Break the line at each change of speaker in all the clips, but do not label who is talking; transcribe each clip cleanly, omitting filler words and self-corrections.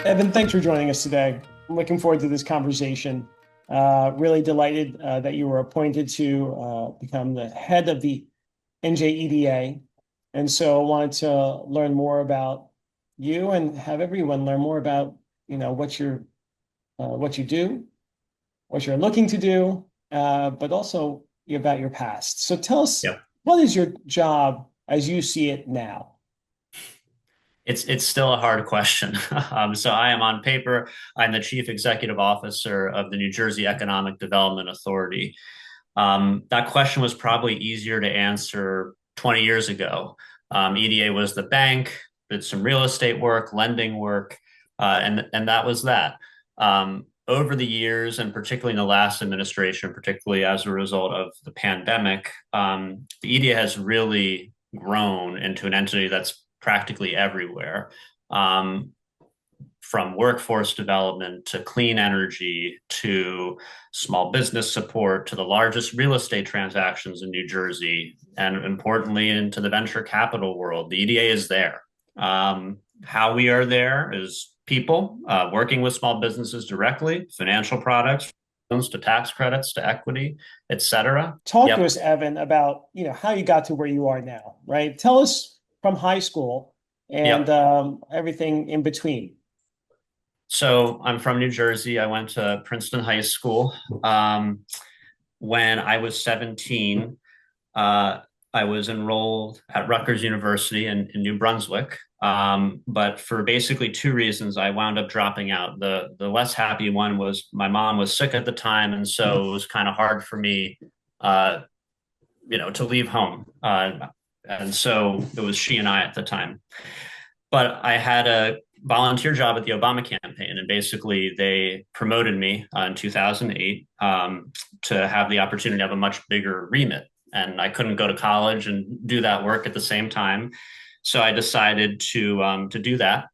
Evan, thanks for joining us today. I'm looking forward to this conversation. Really delighted that you were appointed to become the head of the NJEDA. And so I wanted to learn more about you and have everyone learn more about, what you do, what you're looking to do, but also about your past. So tell us,
Yep.
what is your job as you see it now?
It's still a hard question. So I am on paper, I'm the Chief Executive Officer of the New Jersey Economic Development Authority. That question was probably easier to answer 20 years ago. EDA was the bank, did some real estate work, lending work, and that was that. Over the years, and particularly in the last administration, particularly as a result of the pandemic, the EDA has really grown into an entity that's practically everywhere. Um, from workforce development to clean energy to small business support to the largest real estate transactions in New Jersey, and importantly, into the venture capital world. The EDA is there. How we are there is people working with small businesses directly, financial products, loans to tax credits to equity, et cetera.
Talk to
Yep.
us, Evan, about how you got to where you are now, right? Tell us from high school and
Yep.
everything in between.
So I'm from New Jersey. I went to Princeton High School. When I was 17, uh, I was enrolled at Rutgers University in New Brunswick. But for basically two reasons, I wound up dropping out. The less happy one was my mom was sick at the time, and so it was kind of hard for me, uh, to leave home. And so it was she and I at the time. But I had a volunteer job at the Obama campaign, and basically they promoted me in 2008 to have the opportunity to have a much bigger remit. And I couldn't go to college and do that work at the same time, so I decided to do that.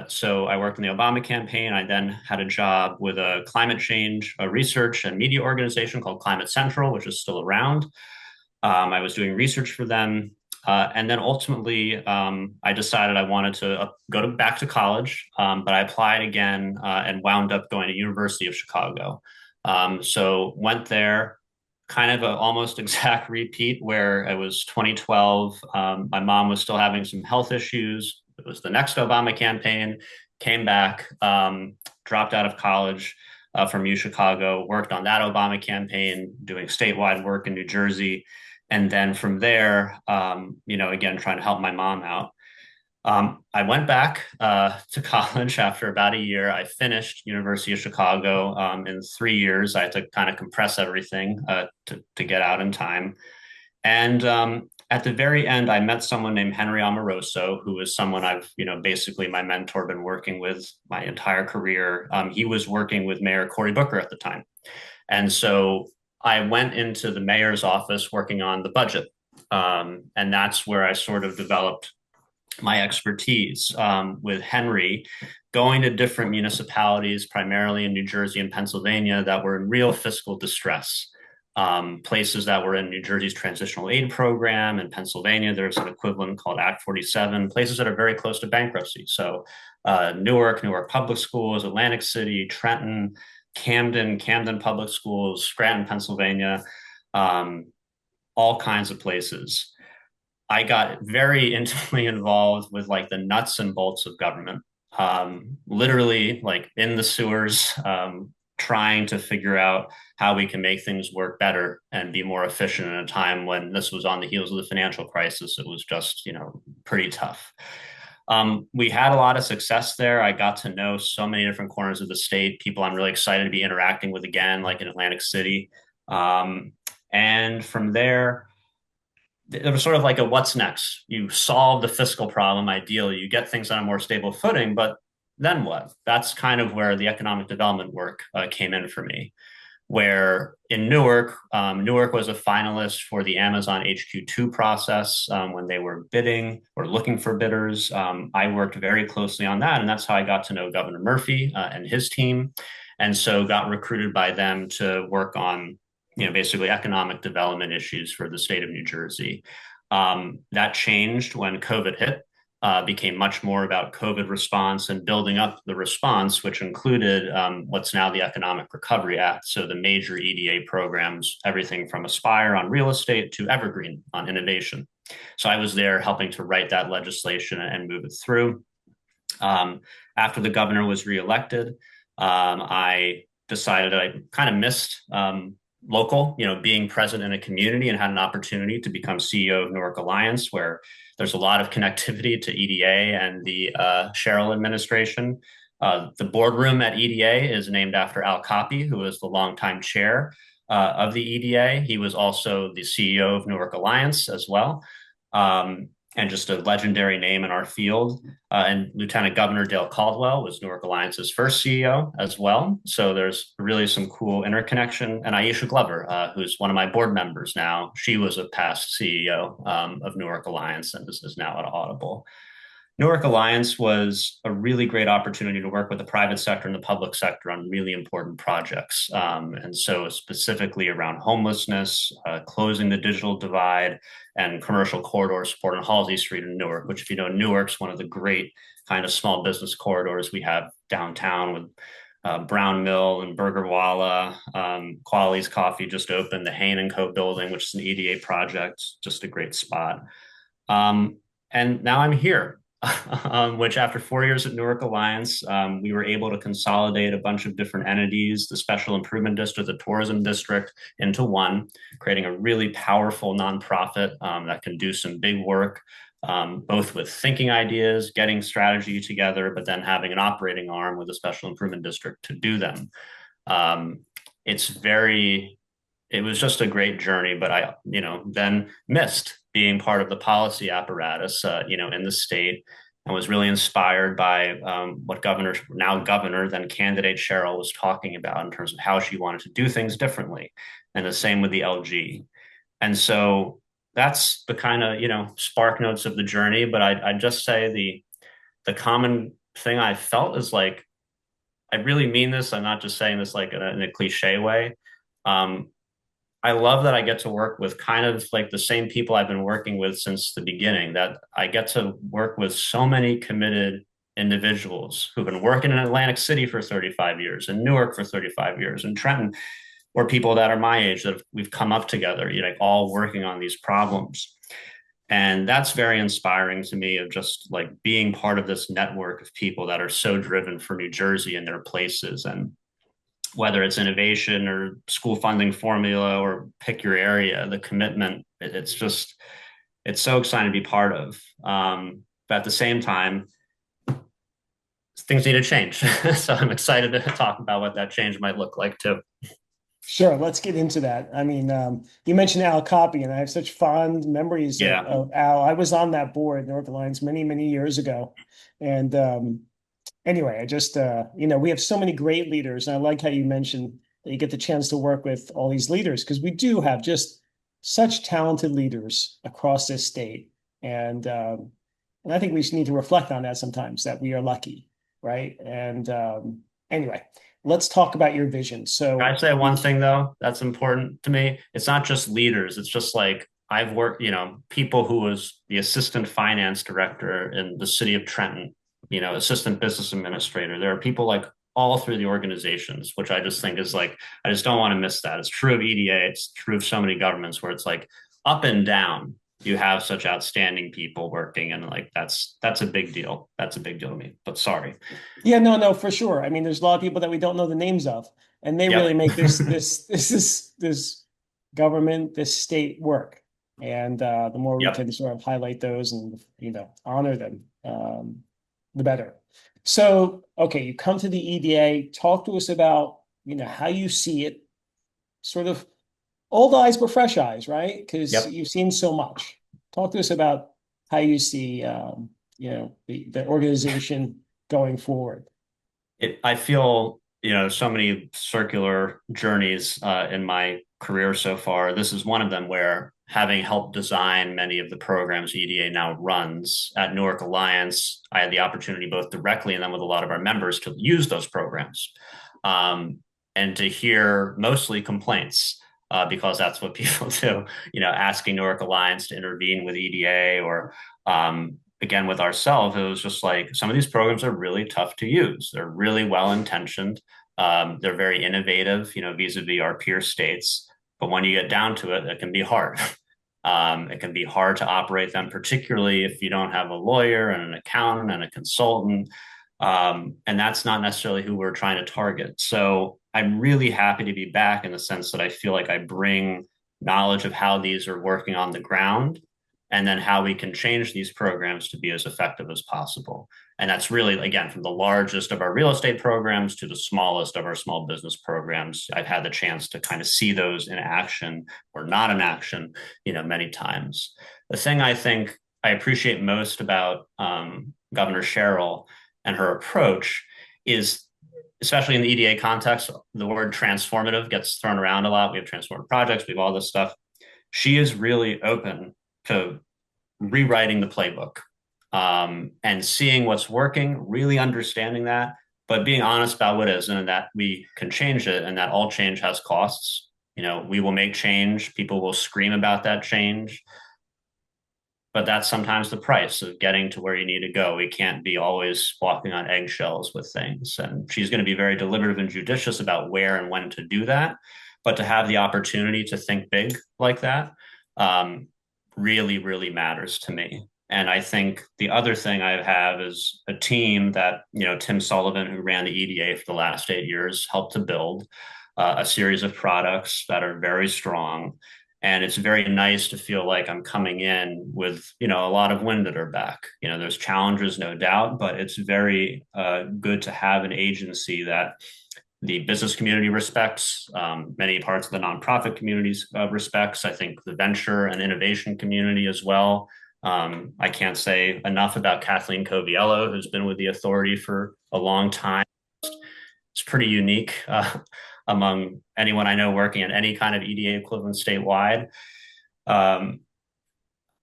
So I worked in the Obama campaign. I then had a job with a climate change research and media organization called Climate Central, which is still around. I was doing research for them. And then ultimately, I decided I wanted to back to college, but I applied again and wound up going to University of Chicago. So went there, kind of a almost exact repeat where it was 2012. My mom was still having some health issues. It was the next Obama campaign. Came back, dropped out of college from U Chicago, worked on that Obama campaign, doing statewide work in New Jersey, and then from there, again, trying to help my mom out. I went back to college after about a year. I finished University of Chicago in 3 years. I had to kind of compress everything to get out in time. And at the very end, I met someone named Henry Amoroso, who is someone I've, basically my mentor, been working with my entire career. He was working with Mayor Cory Booker at the time. And so I went into the mayor's office working on the budget. And that's where I sort of developed my expertise with Henry, going to different municipalities, primarily in New Jersey and Pennsylvania, that were in real fiscal distress. Places that were in New Jersey's transitional aid program. In Pennsylvania, there's an equivalent called Act 47, places that are very close to bankruptcy. So Newark Public Schools, Atlantic City, Trenton, Camden Public Schools, Scranton, Pennsylvania, um, all kinds of places. I got very intimately involved with like the nuts and bolts of government, literally like in the sewers, trying to figure out how we can make things work better and be more efficient in a time when this was on the heels of the financial crisis. It was just, pretty tough. We had a lot of success there. I got to know so many different corners of the state, people I'm really excited to be interacting with again, like in Atlantic City. And from there, it was sort of like a what's next. You solve the fiscal problem, ideally, you get things on a more stable footing, but then what? That's kind of where the economic development work came in for me. Where in Newark, Newark was a finalist for the Amazon HQ2 process when they were bidding or looking for bidders. I worked very closely on that, and that's how I got to know Governor Murphy and his team, and so got recruited by them to work on basically economic development issues for the state of New Jersey. That changed when COVID hit. became much more about COVID response and building up the response, which included what's now the Economic Recovery Act. So the major EDA programs, everything from Aspire on real estate to Evergreen on innovation. So I was there helping to write that legislation and move it through. After the governor was reelected, I decided I kind of missed local, being present in a community, and had an opportunity to become CEO of Newark Alliance, where there's a lot of connectivity to EDA and the Sherrill administration. The boardroom at EDA is named after Al Capi, who was the longtime chair of the EDA. He was also the CEO of Newark Alliance as well. And just a legendary name in our field. And Lieutenant Governor Dale Caldwell was Newark Alliance's first CEO as well. So there's really some cool interconnection. And Aisha Glover, who's one of my board members now, she was a past CEO of Newark Alliance and is now at Audible. Newark Alliance was a really great opportunity to work with the private sector and the public sector on really important projects. And so specifically around homelessness, closing the digital divide, and commercial corridor support on Halsey Street in Newark, which, if you know, Newark's one of the great kind of small business corridors we have downtown with Brown Mill and Burger Walla. Quali's Coffee just opened, the Hain & Co. building, which is an EDA project, just a great spot. And now I'm here. Which after 4 years at Newark Alliance, we were able to consolidate a bunch of different entities, the Special Improvement District, the Tourism District, into one, creating a really powerful nonprofit that can do some big work, both with thinking ideas, getting strategy together, but then having an operating arm with the Special Improvement District to do them. It was just a great journey, but I, then missed being part of the policy apparatus, in the state, and was really inspired by what now governor, then candidate Sherrill was talking about in terms of how she wanted to do things differently. And the same with the LG. And so that's the kind of, spark notes of the journey. But I'd just say the common thing I felt is like, I really mean this. I'm not just saying this like in a cliche way. I love that I get to work with kind of like the same people I've been working with since the beginning, that I get to work with so many committed individuals who've been working in Atlantic City for 35 years, in Newark for 35 years, in Trenton, or people that are my age that we've come up together, all working on these problems. And that's very inspiring to me, of just like being part of this network of people that are so driven for New Jersey and their places. And whether it's innovation or school funding formula or pick your area, the commitment, it's so exciting to be part of. But at the same time, things need to change. So I'm excited to talk about what that change might look like too.
Sure, let's get into that. I mean, you mentioned Al Capi, and I have such fond memories of Al. I was on that board, North Alliance, many, many years ago. And anyway, I just, we have so many great leaders. And I like how you mentioned that you get the chance to work with all these leaders, because we do have just such talented leaders across this state. And I think we just need to reflect on that sometimes, that we are lucky, right? And anyway, let's talk about your vision. So
can I say one thing though that's important to me? It's not just leaders. It's just like I've worked, people who was the assistant finance director in the city of Trenton, assistant business administrator. There are people like all through the organizations, which I just think is like, I just don't want to miss that. It's true of EDA. It's true of so many governments where it's like up and down, you have such outstanding people working, and like, that's a big deal. That's a big deal to me, but sorry.
Yeah, no, for sure. I mean, there's a lot of people that we don't know the names of, and they really make this government, this state work. And the more we can sort of highlight those and, honor them, the better. So, okay, you come to the EDA, talk to us about, how you see it, sort of old eyes but fresh eyes, right? Because you've seen so much. Talk to us about how you see, the organization going forward.
I feel, so many circular journeys in my career so far. This is one of them, where having helped design many of the programs EDA now runs at Newark Alliance, I had the opportunity both directly and then with a lot of our members to use those programs, and to hear mostly complaints, because that's what people do, asking Newark Alliance to intervene with EDA, or again, with ourselves, it was just like some of these programs are really tough to use. They're really well intentioned. They're very innovative, vis-a-vis our peer states. But when you get down to it, it can be hard. It can be hard to operate them, particularly if you don't have a lawyer and an accountant and a consultant. And that's not necessarily who we're trying to target. So I'm really happy to be back in the sense that I feel like I bring knowledge of how these are working on the ground and then how we can change these programs to be as effective as possible. And that's really, again, from the largest of our real estate programs to the smallest of our small business programs. I've had the chance to kind of see those in action or not in action, many times. The thing I think I appreciate most about Governor Sherrill and her approach is, especially in the EDA context, the word transformative gets thrown around a lot. We have transformative projects, we have all this stuff. She is really open to rewriting the playbook, and seeing what's working, really understanding that, but being honest about what isn't, and that we can change it, and that all change has costs. We will make change. People will scream about that change, but that's sometimes the price of getting to where you need to go. We can't be always walking on eggshells with things. And she's going to be very deliberative and judicious about where and when to do that. But to have the opportunity to think big like that, really, really matters to me. And I think the other thing I have is a team that, Tim Sullivan, who ran the EDA for the last 8 years, helped to build a series of products that are very strong. And it's very nice to feel like I'm coming in with, a lot of wind at our back. There's challenges, no doubt, but it's very good to have an agency that the business community respects, many parts of the nonprofit communities respects. I think the venture and innovation community as well. I can't say enough about Kathleen Coviello, who's been with the authority for a long time. It's pretty unique among anyone I know working in any kind of EDA equivalent statewide.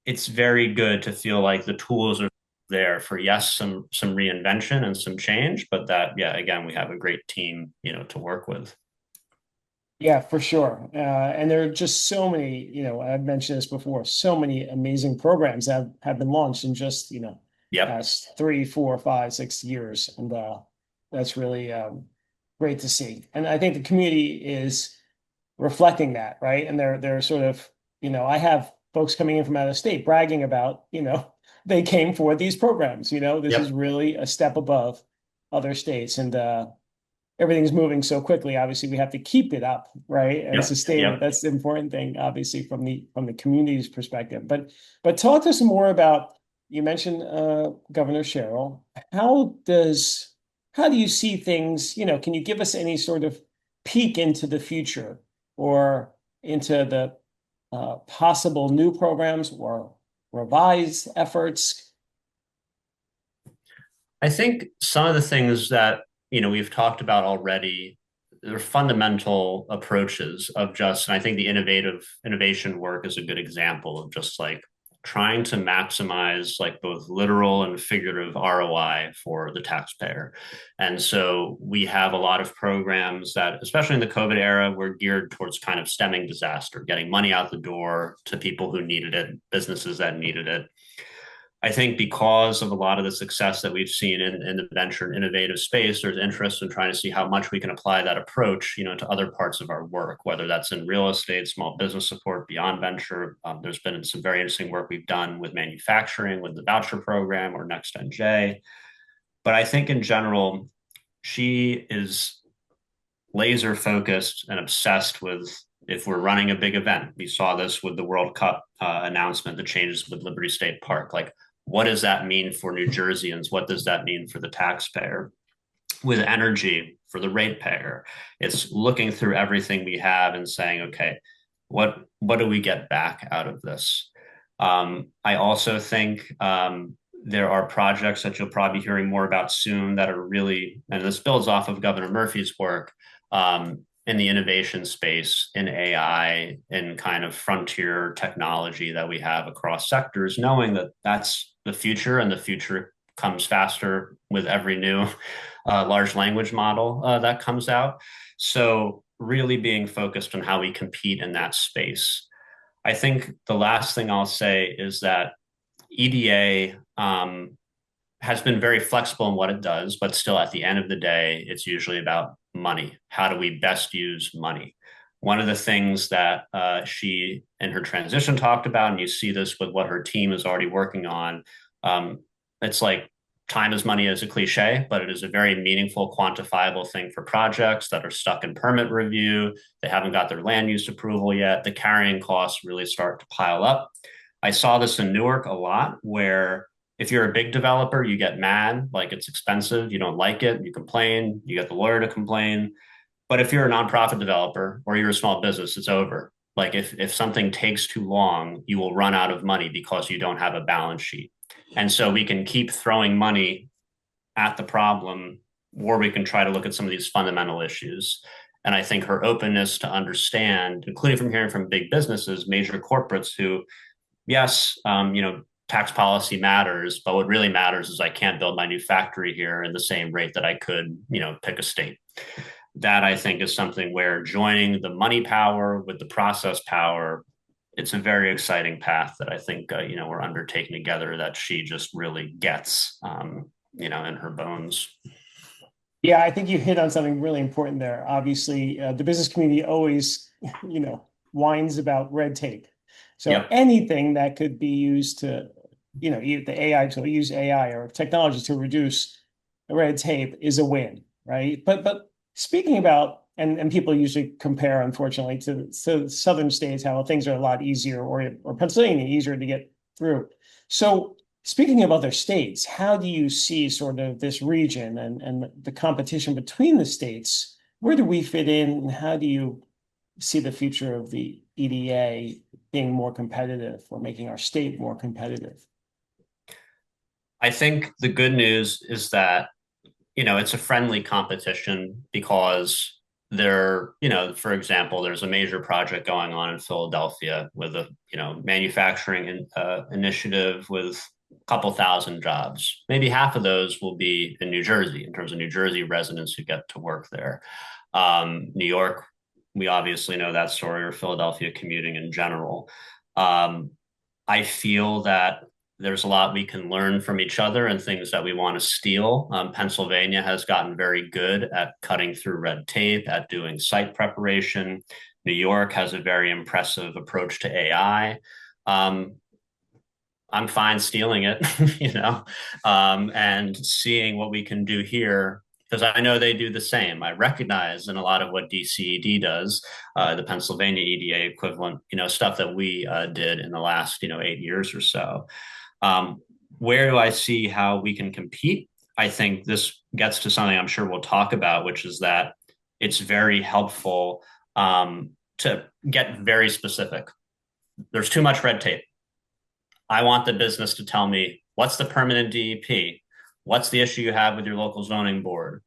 It's very good to feel like the tools are there for, yes, some reinvention and some change, but that, yeah, again, we have a great team, to work with.
Yeah, for sure. And there are just so many, I've mentioned this before, so many amazing programs have been launched in just,
Yep.
past 3, 4, 5, 6 years. And that's really great to see. And I think the community is reflecting that, right? And they're sort of, I have folks coming in from out of state bragging about, they came for these programs, this is
Yep.
really a step above other states. And everything's moving so quickly. Obviously, we have to keep it up, right? And
Yep.
sustain it.
Yep.
That's the important thing, obviously, from the community's perspective. But talk to us more about, you mentioned Governor Sherrill. How do you see things? Can you give us any sort of peek into the future or into the possible new programs or revised efforts?
I think some of the things that, we've talked about already, they're fundamental approaches of just, and I think the innovation work is a good example of just like trying to maximize like both literal and figurative ROI for the taxpayer. And so we have a lot of programs that, especially in the COVID era, were geared towards kind of stemming disaster, getting money out the door to people who needed it, businesses that needed it. I think because of a lot of the success that we've seen in the venture and innovative space, there's interest in trying to see how much we can apply that approach, to other parts of our work, whether that's in real estate, small business support, beyond venture. There's been some very interesting work we've done with manufacturing, with the voucher program or ROI-NJ. But I think in general, she is laser focused and obsessed with, if we're running a big event. We saw this with the World Cup announcement, the changes with Liberty State Park. Like, what does that mean for New Jerseyans? What does that mean for the taxpayer? With energy, for the ratepayer, it's looking through everything we have and saying, okay, what do we get back out of this? I also think there are projects that you'll probably be hearing more about soon that are really, and this builds off of Governor Murphy's work, in the innovation space, in AI, in kind of frontier technology that we have across sectors, knowing that that's the future, and the future comes faster with every new large language model that comes out. So really being focused on how we compete in that space. I think the last thing I'll say is that, EDA has been very flexible in what it does, but still at the end of the day, it's usually about money. How do we best use money? One of the things that she in her transition talked about, and you see this with what her team is already working on, um, it's like time is money is a cliche, but it is a very meaningful, quantifiable thing for projects that are stuck in permit review. They haven't got their land use approval yet. The carrying costs really start to pile up. I saw this in Newark a lot where if you're a big developer, you get mad, like it's expensive, you don't like it, you complain, you get the lawyer to complain. But if you're a nonprofit developer or you're a small business, it's over. Like if something takes too long, you will run out of money because you don't have a balance sheet. And so we can keep throwing money at the problem, or we can try to look at some of these fundamental issues. And I think her openness to understand, including from hearing from big businesses, major corporates who, yes, tax policy matters, but what really matters is I can't build my new factory here in the same rate that I could, pick a state. That I think is something where joining the money power with the process power, it's a very exciting path that I think we're undertaking together that she just really gets, in her bones.
Yeah, I think you hit on something really important there. Obviously, the business community always, whines about red tape. So
Yep.
anything that could be used to, the AI to use AI or technology to reduce red tape is a win, right? But speaking about and people usually compare, unfortunately, to southern states how things are a lot easier, or Pennsylvania easier to get through. So speaking of other states, how do you see sort of this region and the competition between the states? Where do we fit in, and how do you see the future of the EDA being more competitive or making our state more competitive?
I think the good news is that, it's a friendly competition because for example, there's a major project going on in Philadelphia with a, manufacturing initiative with a couple thousand jobs. Maybe half of those will be in New Jersey in terms of New Jersey residents who get to work there. New York, we obviously know that story, or Philadelphia commuting in general. Um, I feel that there's a lot we can learn from each other and things that we want to steal. Pennsylvania has gotten very good at cutting through red tape, at doing site preparation. New York has a very impressive approach to AI. Um, I'm fine stealing it, and seeing what we can do here because I know they do the same. I recognize in a lot of what DCED does, the Pennsylvania EDA equivalent, stuff that we did in the last, 8 years or so. Um, where do I see how we can compete? I think this gets to something I'm sure we'll talk about, which is that it's very helpful to get very specific. There's too much red tape. I want the business to tell me what's the permanent DEP? What's the issue you have with your local zoning board?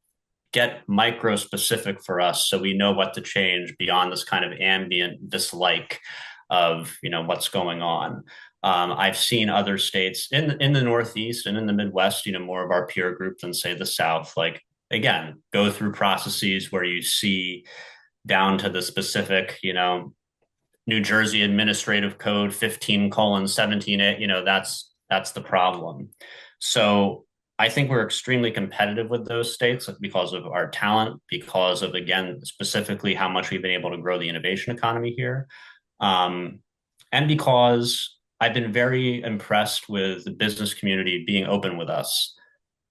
Get micro specific for us so we know what to change beyond this kind of ambient dislike of what's going on. I've seen other states in the Northeast and in the Midwest, more of our peer group than say the South. Like again, go through processes where you see down to the specific, New Jersey Administrative Code 15:17, that's the problem. So I think we're extremely competitive with those states because of our talent, because of, again, specifically how much we've been able to grow the innovation economy here. And because I've been very impressed with the business community being open with us,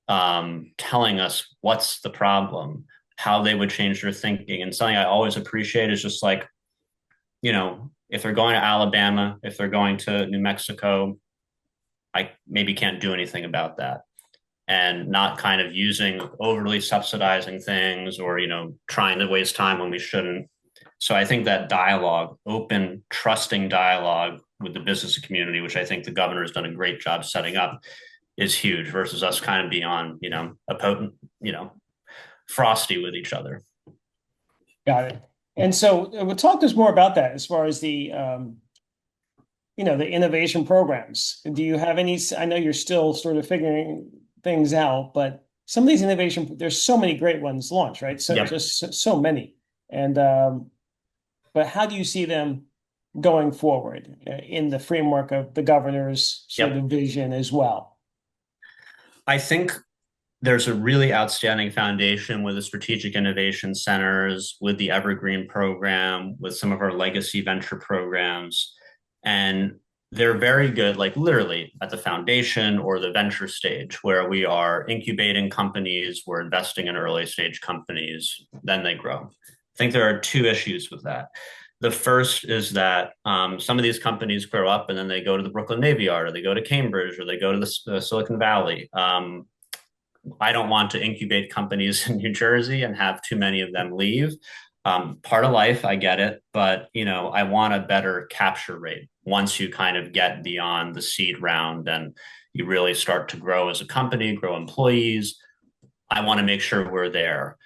telling us what's the problem, how they would change their thinking. And something I always appreciate is just like, if they're going to Alabama, if they're going to New Mexico, I maybe can't do anything about that. And not kind of using overly subsidizing things or, trying to waste time when we shouldn't. So I think that dialogue, open, trusting dialogue with the business community, which I think the governor has done a great job setting up, is huge versus us kind of being on, a potent, frosty with each other.
Got it. And so, we'll talk to us more about that as far as the innovation programs. Do you have any? I know you're still sort of figuring things out, but some of these innovation, there's so many great ones launched, right? So
Yep.
just so many. And but how do you see them going forward in the framework of the governor's sort
Yep.
of vision as well?
I think there's a really outstanding foundation with the strategic innovation centers, with the Evergreen program, with some of our legacy venture programs. And they're very good, like literally at the foundation or the venture stage, where we are incubating companies, we're investing in early stage companies, then they grow. I think there are two issues with that. The first is that some of these companies grow up and then they go to the Brooklyn Navy Yard, or they go to Cambridge, or they go to the Silicon Valley. I don't want to incubate companies in New Jersey and have too many of them leave. Part of life, I get it, but I want a better capture rate once you kind of get beyond the seed round and you really start to grow as a company, grow employees. I want to make sure we're there.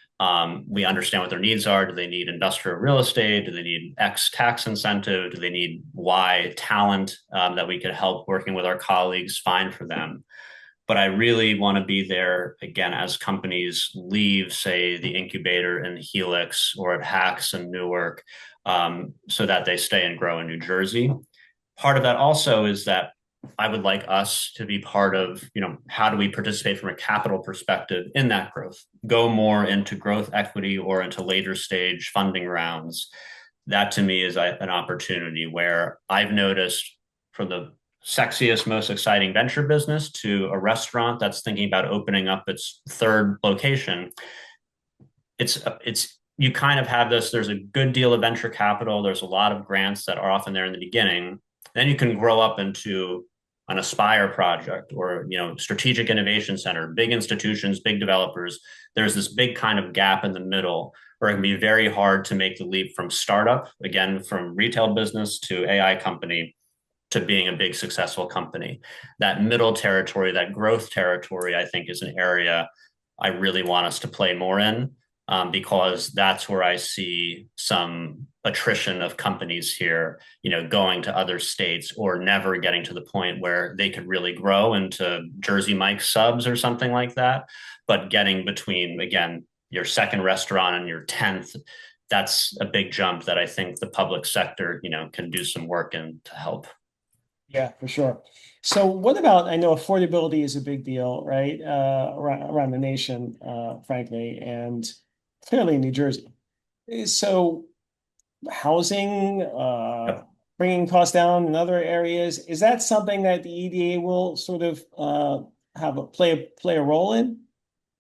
We understand what their needs are. Do they need industrial real estate? Do they need X tax incentive? Do they need Y talent that we could help working with our colleagues find for them? But I really want to be there again as companies leave, say, the incubator in Helix or at Hacks in Newark, so that they stay and grow in New Jersey. Part of that also is that I would like us to be part of, how do we participate from a capital perspective in that growth? Go more into growth equity or into later stage funding rounds. That to me is an opportunity where I've noticed for the sexiest, most exciting venture business to a restaurant that's thinking about opening up its third location. It's you kind of have this, there's a good deal of venture capital, there's a lot of grants that are often there in the beginning. Then you can grow up into an Aspire project or strategic innovation center, big institutions, big developers. There's this big kind of gap in the middle where it can be very hard to make the leap from startup, again, from retail business to AI company, to being a big successful company. That middle territory, that growth territory, I think is an area I really want us to play more in, because that's where I see some attrition of companies here, going to other states or never getting to the point where they could really grow into Jersey Mike's subs or something like that. But getting between, again, your second restaurant and your 10th, that's a big jump that I think the public sector, can do some work in to help.
Yeah, for sure. So what about, I know affordability is a big deal, right? Around the nation, frankly, and clearly in New Jersey. So housing,
Yep.
bringing costs down in other areas, is that something that the EDA will sort of have a play a role in?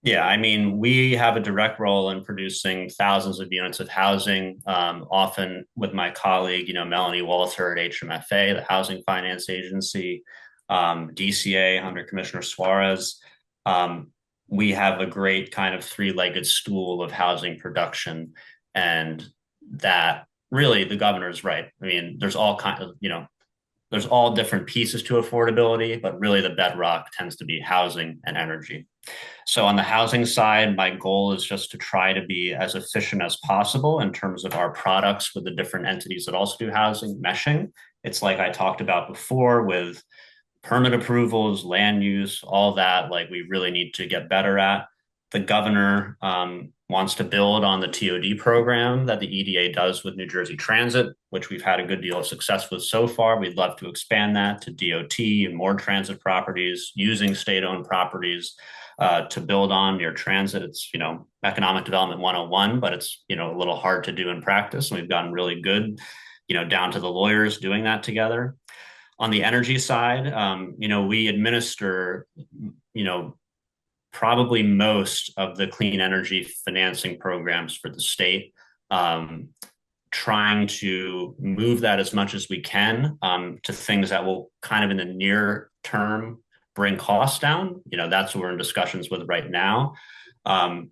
Yeah, I mean, we have a direct role in producing thousands of units of housing, often with my colleague, Melanie Walter at HMFA, the Housing Finance Agency, DCA under Commissioner Suarez. We have a great kind of three-legged stool of housing production, and that really the governor's right. I mean, there's all kind of, there's all different pieces to affordability, but really the bedrock tends to be housing and energy. So on the housing side, my goal is just to try to be as efficient as possible in terms of our products with the different entities that also do housing meshing. It's like I talked about before with permit approvals, land use, all that, like we really need to get better at. The governor wants to build on the TOD program that the EDA does with New Jersey Transit, which we've had a good deal of success with so far. We'd love to expand that to DOT and more transit properties using state-owned properties to build on near transit. It's, economic development 101, but it's, a little hard to do in practice. And we've gotten really good, down to the lawyers doing that together. On the energy side, we administer, probably most of the clean energy financing programs for the state, trying to move that as much as we can to things that will kind of in the near term bring costs down. That's what we're in discussions with right now.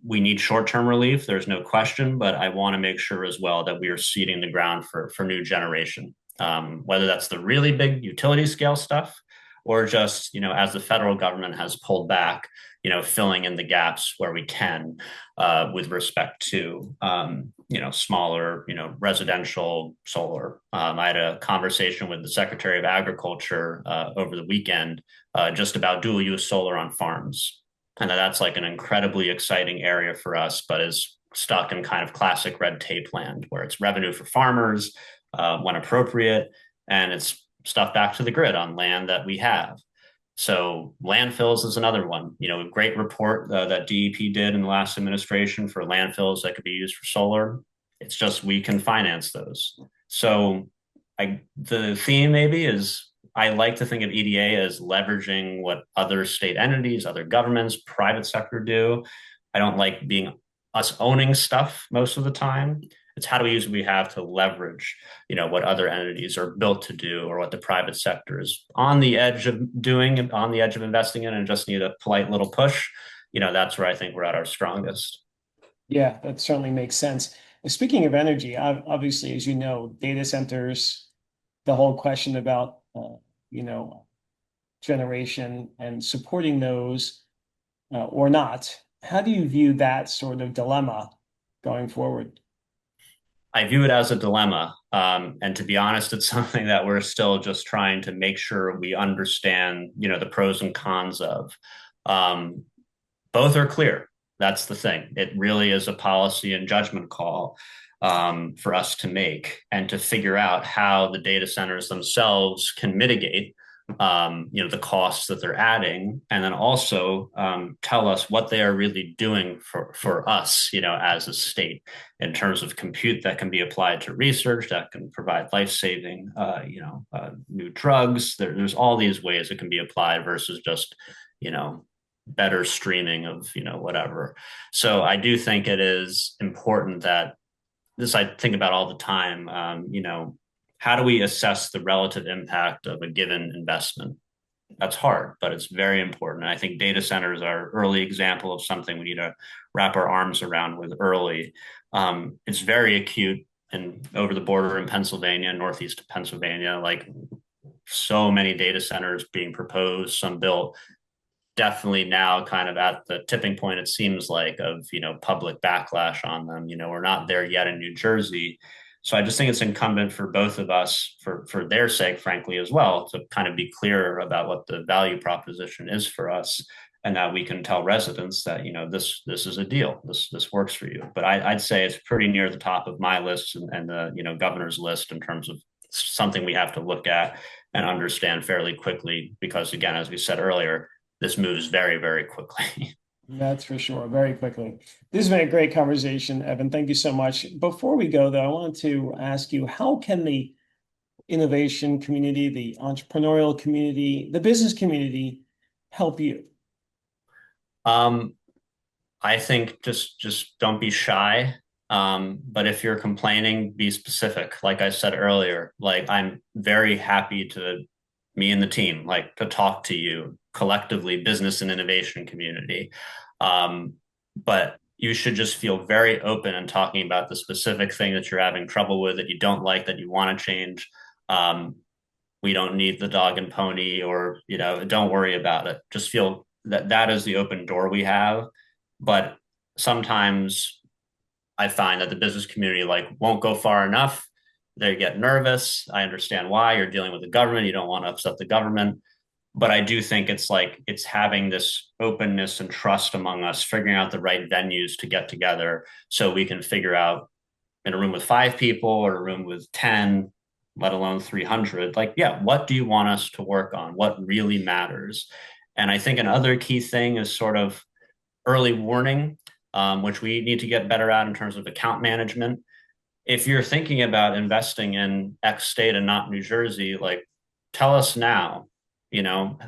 We need short-term relief, there's no question, but I want to make sure as well that we are seeding the ground for new generation, whether that's the really big utility scale stuff or just, as the federal government has pulled back, filling in the gaps where we can with respect to, smaller, residential solar. I had a conversation with the Secretary of Agriculture over the weekend just about dual use solar on farms. And that's like an incredibly exciting area for us, but is stuck in kind of classic red tape land where it's revenue for farmers, when appropriate, and it's stuff back to the grid on land that we have. So landfills is another one. A great report that DEP did in the last administration for landfills that could be used for solar. It's just we can finance those. So the theme maybe is I like to think of EDA as leveraging what other state entities, other governments, private sector do. I don't like being us owning stuff most of the time. It's how do we use what we have to leverage, what other entities are built to do or what the private sector is on the edge of doing, on the edge of investing in, and just need a polite little push. That's where I think we're at our strongest.
Yeah, that certainly makes sense. Speaking of energy, obviously, as you know, data centers, the whole question about, you know, generation and supporting those or not. How do you view that sort of dilemma going forward?
I view it as a dilemma. And to be honest, it's something that we're still just trying to make sure we understand, the pros and cons of. Um, Both are clear. That's the thing. It really is a policy and judgment call for us to make and to figure out how the data centers themselves can mitigate the costs that they're adding, and then also tell us what they are really doing for us, as a state in terms of compute that can be applied to research that can provide life-saving, new drugs. There's all these ways it can be applied versus just, better streaming of, whatever. So I do think it is important that this I think about all the time. How do we assess the relative impact of a given investment? That's hard, but it's very important. And I think data centers are an early example of something we need to wrap our arms around with early. It's very acute and over the border in Pennsylvania, northeast of Pennsylvania, like so many data centers being proposed, some built, definitely now kind of at the tipping point, it seems like, of public backlash on them. We're not there yet in New Jersey. So I just think it's incumbent for both of us, for their sake, frankly, as well, to kind of be clear about what the value proposition is for us, and that we can tell residents that this is a deal, this works for you. But I'd say it's pretty near the top of my list and the governor's list in terms of something we have to look at and understand fairly quickly, because again, as we said earlier, this moves very, very quickly.
That's for sure. Very quickly. This has been a great conversation, Evan. Thank you so much. Before we go, though, I wanted to ask you, how can the innovation community, the entrepreneurial community, the business community help you?
um, I think just don't be shy. But if you're complaining, be specific. Like I said earlier, like I'm very happy to me and the team, like to talk to you collectively, business and innovation community. But you should just feel very open and talking about the specific thing that you're having trouble with, that you don't like, that you want to change. Um, we don't need the dog and pony, or don't worry about it. Just feel that that is the open door we have. But sometimes I find that the business community like won't go far enough. They get nervous. I understand why. You're dealing with the government. You don't want to upset the government. But I do think it's like it's having this openness and trust among us, figuring out the right venues to get together so we can figure out, in a room with 5 people or a room with 10, let alone 300, like, yeah, what do you want us to work on? What really matters? And I think another key thing is sort of early warning, which we need to get better at in terms of account management. If you're thinking about investing in X state and not New Jersey, like, tell us now,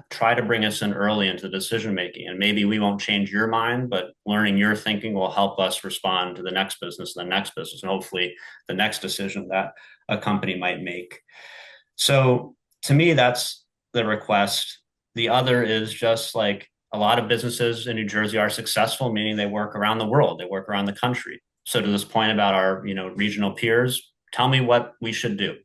try to bring us in early into the decision making. And maybe we won't change your mind, but learning your thinking will help us respond to the next business, and the next business, and hopefully the next decision that a company might make. So to me, that's the request. The other is just like a lot of businesses in New Jersey are successful, meaning they work around the world, they work around the country. So to this point about our, regional peers, tell me what we should do.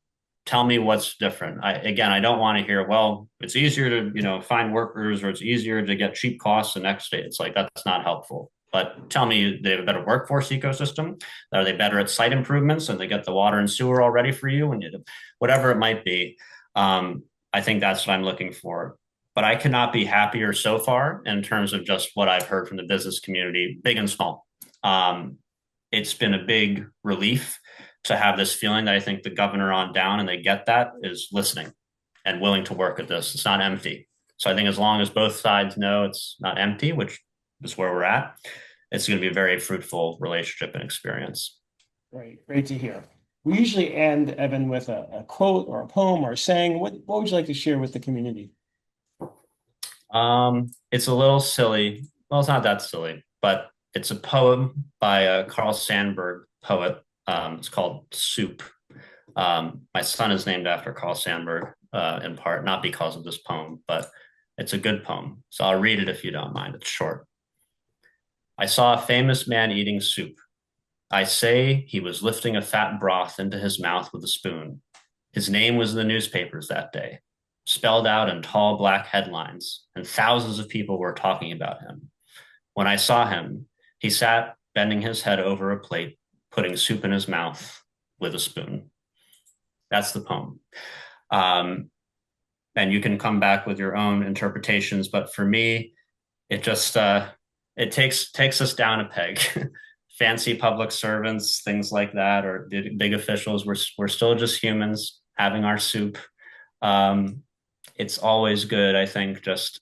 Tell me what's different. I don't want to hear, well, it's easier to, find workers, or it's easier to get cheap costs the next day. It's like, that's not helpful. But tell me they have a better workforce ecosystem. Are they better at site improvements and they get the water and sewer all ready for you, and whatever it might be. I think that's what I'm looking for. But I cannot be happier so far in terms of just what I've heard from the business community, big and small. It's been a big relief to have this feeling that I think the governor on down, and they get that, is listening and willing to work at this. It's not empty. So I think as long as both sides know it's not empty, which is where we're at, it's going to be a very fruitful relationship and experience.
Great to hear. We usually end, Evan, with a quote or a poem or a saying. What would you like to share with the community?
It's a little silly. Well, it's not that silly, but it's a poem by a Carl Sandburg poet. It's called Soup. My son is named after Carl Sandburg, in part, not because of this poem, but it's a good poem. So I'll read it if you don't mind. It's short. I saw a famous man eating soup. I say he was lifting a fat broth into his mouth with a spoon. His name was in the newspapers that day, spelled out in tall black headlines, and thousands of people were talking about him. When I saw him, he sat bending his head over a plate, putting soup in his mouth with a spoon. That's the poem. And you can come back with your own interpretations, but for me, it just it takes us down a peg. Fancy public servants, things like that, or big officials, we're still just humans having our soup. It's always good, I think, just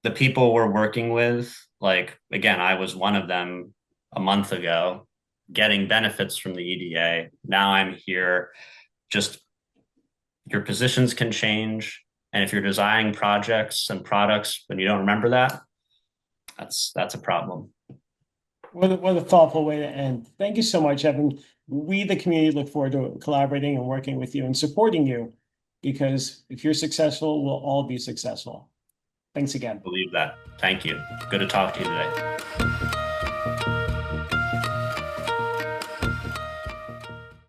the people we're working with, like, again, I was one of them a month ago, getting benefits from the EDA. Now I'm here. Just your positions can change. And if you're designing projects and products and you don't remember that, that's a problem.
What a thoughtful way to end. Thank you so much, Evan. We, the community, look forward to collaborating and working with you and supporting you, because if you're successful, we'll all be successful. Thanks again.
Believe that. Thank you. Good to talk to you today.